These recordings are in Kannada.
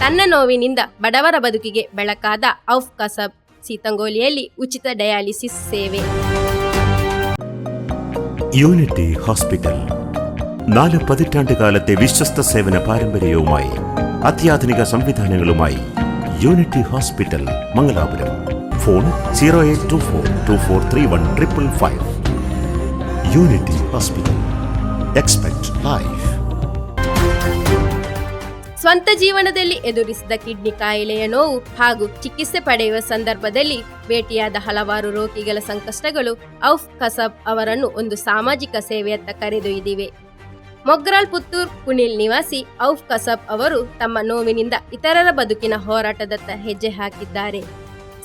ತನ್ನ ನೋವಿನಿಂದ ಬಡವರ ಬದುಕಿಗೆ ಬೆಳಕಾದ ಔಫ್ ಕಸಬ್ ಸೀತಂಗೋಲಿಯಲ್ಲಿ ಉಚಿತ ಡಯಾಲಿಸಿಸ್ ಸೇವೆ. യൂണിറ്റി ഹോസ്പിറ്റൽ 4 പതിറ്റാണ്ടുകാലത്തെ വിശ്വസ്ത സേവന പാരമ്പര്യവുമായി അത്യാധുനിക സംവിധാനങ്ങളുമായി Unity Hospital Mangalapuram. Phone 0824243155. Unity Hospital. Expect life. ಸ್ವಂತ ಜೀವನದಲ್ಲಿ ಎದುರಿಸಿದ ಕಿಡ್ನಿ ಕಾಯಿಲೆಯ ನೋವು ಹಾಗೂ ಚಿಕಿತ್ಸೆ ಪಡೆಯುವ ಸಂದರ್ಭದಲ್ಲಿ ಭೇಟಿಯಾದ ಹಲವಾರು ರೋಗಿಗಳ ಸಂಕಷ್ಟಗಳು ಔಫ್ ಕಸಬ್ ಅವರನ್ನು ಒಂದು ಸಾಮಾಜಿಕ ಸೇವೆಯತ್ತ ಕರೆದೊಯ್ದಿವೆ. ಮೊಗ್ರಾಲ್ ಪುತ್ತೂರ್ ಕುಣಿಲ್ ನಿವಾಸಿ ಔಫ್ ಕಸಬ್ ಅವರು ತಮ್ಮ ನೋವಿನಿಂದ ಇತರರ ಬದುಕಿನ ಹೋರಾಟದತ್ತ ಹೆಜ್ಜೆ ಹಾಕಿದ್ದಾರೆ.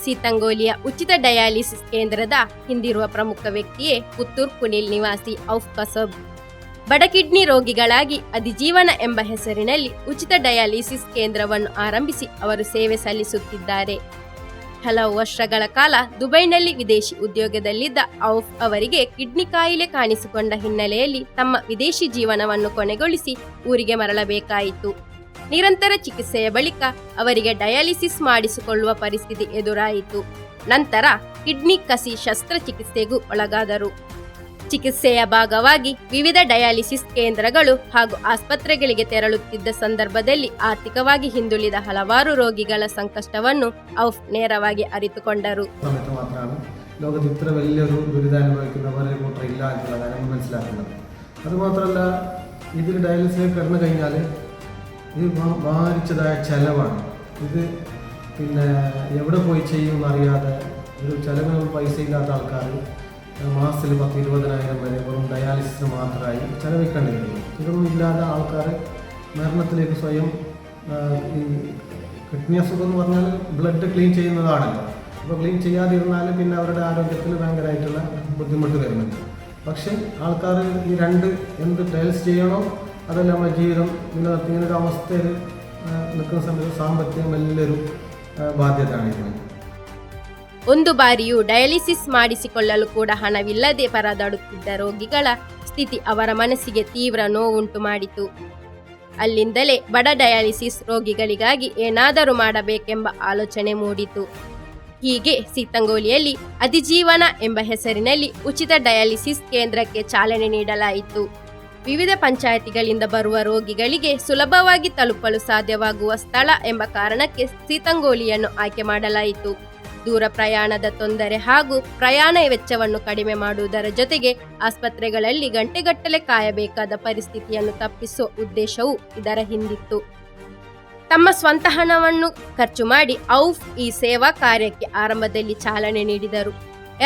ಸೀತಂಗೋಲಿಯ ಉಚಿತ ಡಯಾಲಿಸಿಸ್ ಕೇಂದ್ರದ ಹಿಂದಿರುವ ಪ್ರಮುಖ ವ್ಯಕ್ತಿಯೇ ಪುತ್ತೂರ್ ಕುಣಿಲ್ ನಿವಾಸಿ ಔಫ್ ಕಸಬ್. ಬಡ ಕಿಡ್ನಿ ರೋಗಿಗಳಾಗಿ ಅಧಿಜೀವನ ಎಂಬ ಹೆಸರಿನಲ್ಲಿ ಉಚಿತ ಡಯಾಲಿಸಿಸ್ ಕೇಂದ್ರವನ್ನು ಆರಂಭಿಸಿ ಅವರು ಸೇವೆ ಸಲ್ಲಿಸುತ್ತಿದ್ದಾರೆ. ಹಲವು ವರ್ಷಗಳ ಕಾಲ ದುಬೈನಲ್ಲಿ ವಿದೇಶಿ ಉದ್ಯೋಗದಲ್ಲಿದ್ದ ಔಫ್ ಅವರಿಗೆ ಕಿಡ್ನಿ ಕಾಯಿಲೆ ಕಾಣಿಸಿಕೊಂಡ ಹಿನ್ನೆಲೆಯಲ್ಲಿ ತಮ್ಮ ವಿದೇಶಿ ಜೀವನವನ್ನು ಕೊನೆಗೊಳಿಸಿ ಊರಿಗೆ ಮರಳಬೇಕಾಯಿತು. ನಿರಂತರ ಚಿಕಿತ್ಸೆಯ ಬಳಿಕ ಅವರಿಗೆ ಡಯಾಲಿಸಿಸ್ ಮಾಡಿಸಿಕೊಳ್ಳುವ ಪರಿಸ್ಥಿತಿ ಎದುರಾಯಿತು. ನಂತರ ಕಿಡ್ನಿ ಕಸಿ ಶಸ್ತ್ರಚಿಕಿತ್ಸೆಗೂ ಒಳಗಾದರು. ಚಿಕಿತ್ಸೆಯ ಭಾಗವಾಗಿ ವಿವಿಧ ಡಯಾಲಿಸಿಸ್ ಕೇಂದ್ರಗಳು ಹಾಗೂ ಆಸ್ಪತ್ರೆಗಳಿಗೆ തെരಳುತ್ತಿದ್ದ ಸಂದರ್ಭದಲ್ಲಿ ಆರ್ಥಿಕವಾಗಿ ಹಿಂದುಳಿದ ಹಲವಾರು ರೋಗಿಗಳ ಸಂಕಷ್ಟವನ್ನು ಔಫ್ ನೇರವಾಗಿ ಅರಿತುಕೊಂಡರು. ലോകത്ത് ഇത്ര വലിയൊരു ദുരിതം അനുഭവിക്കുന്നവരെ കൂട്ടർ ഇല്ല എന്നുള്ള കാര്യം മനസ്സിലാക്കുന്നത്. അതുമാത്രമല്ല, ഇതിൽ ഡയാലിസിസ് കടന്നു കഴിഞ്ഞാൽ ഇത് ഭാരിച്ചതായ ചെലവാണ്. ഇത് എവിടെ പോയി ചെയ്യുമെന്നറിയാതെ ഒരു ചെലവിനൊന്നും പൈസ ഇല്ലാത്ത ആൾക്കാർ മാസത്തിൽ 10-20,000 വരെ വെറും ഡയാലിസിസിന് മാത്രമായി ചെലവഴിക്കേണ്ടി വരുന്നു. ഇതൊന്നും ഇല്ലാതെ ആൾക്കാർ മരണത്തിലേക്ക് സ്വയം ഈ കിഡ്നി അസുഖം എന്ന് പറഞ്ഞാൽ ബ്ലഡ് ക്ലീൻ ചെയ്യുന്നതാണല്ലോ. അപ്പോൾ ക്ലീൻ ചെയ്യാതിരുന്നാൽ പിന്നെ അവരുടെ ആരോഗ്യത്തിൽ ഭയങ്കരമായിട്ടുള്ള ബുദ്ധിമുട്ട് വരുന്നുണ്ട്. പക്ഷേ ആൾക്കാർ ഈ എന്ത് ഡയാലിസിസ് ചെയ്യണോ അതെല്ലാം നമ്മുടെ ജീവിതം നിലനിർത്തി ഇങ്ങനൊരു അവസ്ഥയിൽ നിൽക്കുന്ന സമയത്ത് സാമ്പത്തികം വലിയൊരു ബാധ്യതയാണ് ഇതിന്. ಒಂದು ಬಾರಿಯೂ ಡಯಾಲಿಸಿಸ್ ಮಾಡಿಸಿಕೊಳ್ಳಲು ಕೂಡ ಹಣವಿಲ್ಲದೆ ಪರದಾಡುತ್ತಿದ್ದ ರೋಗಿಗಳ ಸ್ಥಿತಿ ಅವರ ಮನಸ್ಸಿಗೆ ತೀವ್ರ ನೋವುಂಟು ಮಾಡಿತು. ಅಲ್ಲಿಂದಲೇ ಬಡ ಡಯಾಲಿಸಿಸ್ ರೋಗಿಗಳಿಗಾಗಿ ಏನಾದರೂ ಮಾಡಬೇಕೆಂಬ ಆಲೋಚನೆ ಮೂಡಿತು. ಹೀಗೆ ಸೀತಂಗೋಲಿಯಲ್ಲಿ ಅಧಿಜೀವನ ಎಂಬ ಹೆಸರಿನಲ್ಲಿ ಉಚಿತ ಡಯಾಲಿಸಿಸ್ ಕೇಂದ್ರಕ್ಕೆ ಚಾಲನೆ ನೀಡಲಾಯಿತು. ವಿವಿಧ ಪಂಚಾಯಿತಿಗಳಿಂದ ಬರುವ ರೋಗಿಗಳಿಗೆ ಸುಲಭವಾಗಿ ತಲುಪಲು ಸಾಧ್ಯವಾಗುವ ಸ್ಥಳ ಎಂಬ ಕಾರಣಕ್ಕೆ ಸೀತಂಗೋಲಿಯನ್ನು ಆಯ್ಕೆ ಮಾಡಲಾಯಿತು. ದೂರ ಪ್ರಯಾಣದ ತೊಂದರೆ ಹಾಗೂ ಪ್ರಯಾಣ ವೆಚ್ಚವನ್ನು ಕಡಿಮೆ ಮಾಡುವುದರ ಜೊತೆಗೆ ಆಸ್ಪತ್ರೆಗಳಲ್ಲಿ ಗಂಟೆಗಟ್ಟಲೆ ಕಾಯಬೇಕಾದ ಪರಿಸ್ಥಿತಿಯನ್ನು ತಪ್ಪಿಸುವ ಉದ್ದೇಶವೂ ಇದರ ಹಿಂದಿತ್ತು. ತಮ್ಮ ಸ್ವಂತ ಹಣವನ್ನು ಖರ್ಚು ಮಾಡಿ ಔಫ್ ಈ ಸೇವಾ ಕಾರ್ಯಕ್ಕೆ ಆರಂಭದಲ್ಲಿ ಚಾಲನೆ ನೀಡಿದರು.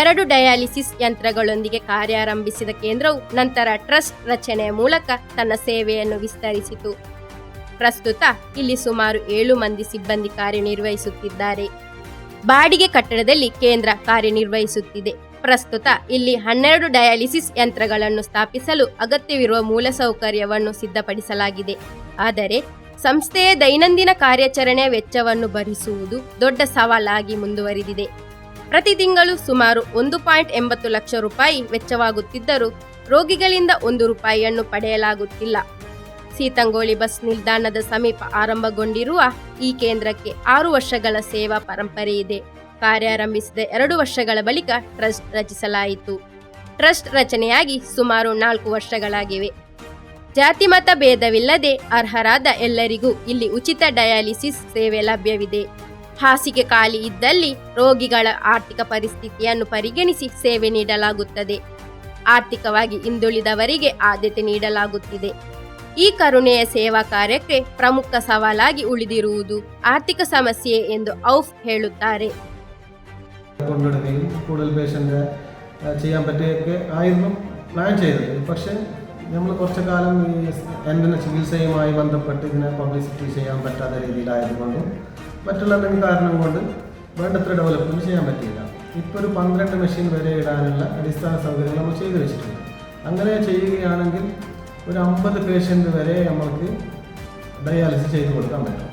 2 ಡಯಾಲಿಸಿಸ್ ಯಂತ್ರಗಳೊಂದಿಗೆ ಕಾರ್ಯಾರಂಭಿಸಿದ ಕೇಂದ್ರವು ನಂತರ ಟ್ರಸ್ಟ್ ರಚನೆಯ ಮೂಲಕ ತನ್ನ ಸೇವೆಯನ್ನು ವಿಸ್ತರಿಸಿತು. ಪ್ರಸ್ತುತ ಇಲ್ಲಿ ಸುಮಾರು 7 ಮಂದಿ ಸಿಬ್ಬಂದಿ ಕಾರ್ಯನಿರ್ವಹಿಸುತ್ತಿದ್ದಾರೆ. ಬಾಡಿಗೆ ಕಟ್ಟಡದಲ್ಲಿ ಕೇಂದ್ರ ಕಾರ್ಯನಿರ್ವಹಿಸುತ್ತಿದೆ. ಪ್ರಸ್ತುತ ಇಲ್ಲಿ 12 ಡಯಾಲಿಸಿಸ್ ಯಂತ್ರಗಳನ್ನು ಸ್ಥಾಪಿಸಲು ಅಗತ್ಯವಿರುವ ಮೂಲಸೌಕರ್ಯವನ್ನು ಸಿದ್ಧಪಡಿಸಲಾಗಿದೆ. ಆದರೆ ಸಂಸ್ಥೆಯ ದೈನಂದಿನ ಕಾರ್ಯಾಚರಣೆಯ ವೆಚ್ಚವನ್ನು ಭರಿಸುವುದು ದೊಡ್ಡ ಸವಾಲಾಗಿ ಮುಂದುವರಿದಿದೆ. ಪ್ರತಿ ತಿಂಗಳು ಸುಮಾರು 1.80 ಲಕ್ಷ ರೂಪಾಯಿ ವೆಚ್ಚವಾಗುತ್ತಿದ್ದರೂ ರೋಗಿಗಳಿಂದ 1 ರೂಪಾಯಿಯನ್ನು ಪಡೆಯಲಾಗುತ್ತಿಲ್ಲ. ಸೀತಂಗೋಲಿ ಬಸ್ ನಿಲ್ದಾಣದ ಸಮೀಪ ಆರಂಭಗೊಂಡಿರುವ ಈ ಕೇಂದ್ರಕ್ಕೆ 6 ವರ್ಷಗಳ ಸೇವಾ ಪರಂಪರೆ ಇದೆ. ಕಾರ್ಯಾರಂಭಿಸಿದ 2 ವರ್ಷಗಳ ಬಳಿಕ ಟ್ರಸ್ಟ್ ರಚಿಸಲಾಯಿತು. ಟ್ರಸ್ಟ್ ರಚನೆಯಾಗಿ ಸುಮಾರು 4 ವರ್ಷಗಳಾಗಿವೆ. ಜಾತಿ ಮತ ಭೇದವಿಲ್ಲದೆ ಅರ್ಹರಾದ ಎಲ್ಲರಿಗೂ ಇಲ್ಲಿ ಉಚಿತ ಡಯಾಲಿಸಿಸ್ ಸೇವೆ ಲಭ್ಯವಿದೆ. ಹಾಸಿಗೆ ಖಾಲಿ ಇದ್ದಲ್ಲಿ ರೋಗಿಗಳ ಆರ್ಥಿಕ ಪರಿಸ್ಥಿತಿಯನ್ನು ಪರಿಗಣಿಸಿ ಸೇವೆ ನೀಡಲಾಗುತ್ತದೆ. ಆರ್ಥಿಕವಾಗಿ ಹಿಂದುಳಿದವರಿಗೆ ಆದ್ಯತೆ ನೀಡಲಾಗುತ್ತಿದೆ. ಈ ಕರುಣೆಯ ಸೇವಾ ಕಾರ್ಯಕ್ಕೆ ಪ್ರಮುಖ ಸವಾಲಾಗಿ ಉಳಿದಿರುವುದು ಆರ್ಥಿಕ ಸಮಸ್ಯೆ ಎಂದು ಔಫ್ ಹೇಳುತ್ತಾರೆ. കൂടുതൽ പേഷ്യന്റ് ചെയ്യാൻ പറ്റുകയൊക്കെ ആയിരുന്നു പ്ലാൻ ചെയ്തത്. പക്ഷേ നമ്മൾ കുറച്ചു കാലം ഈ എന്തിന് ചികിത്സയുമായി ബന്ധപ്പെട്ട് ഇതിനെ പബ്ലിസിറ്റി ചെയ്യാൻ പറ്റാത്ത രീതിയിലായതുകൊണ്ടും മറ്റുള്ള എന്തെങ്കിലും കാരണം കൊണ്ട് വേണ്ടത്ര ഡെവലപ്മെൻറ്റ് ചെയ്യാൻ പറ്റിയില്ല. ഇപ്പോൾ ഒരു 12 മെഷീൻ വരെ ഇടാനുള്ള അടിസ്ഥാന സൗകര്യങ്ങൾ നമ്മൾ ചെയ്തു വെച്ചിട്ടുണ്ട്. അങ്ങനെ ചെയ്യുകയാണെങ്കിൽ ഒരു 50 പേഷ്യൻ്റ് വരെ നമുക്ക് ഡയാലിസിസ് ചെയ്ത് കൊടുക്കാൻ പറ്റും.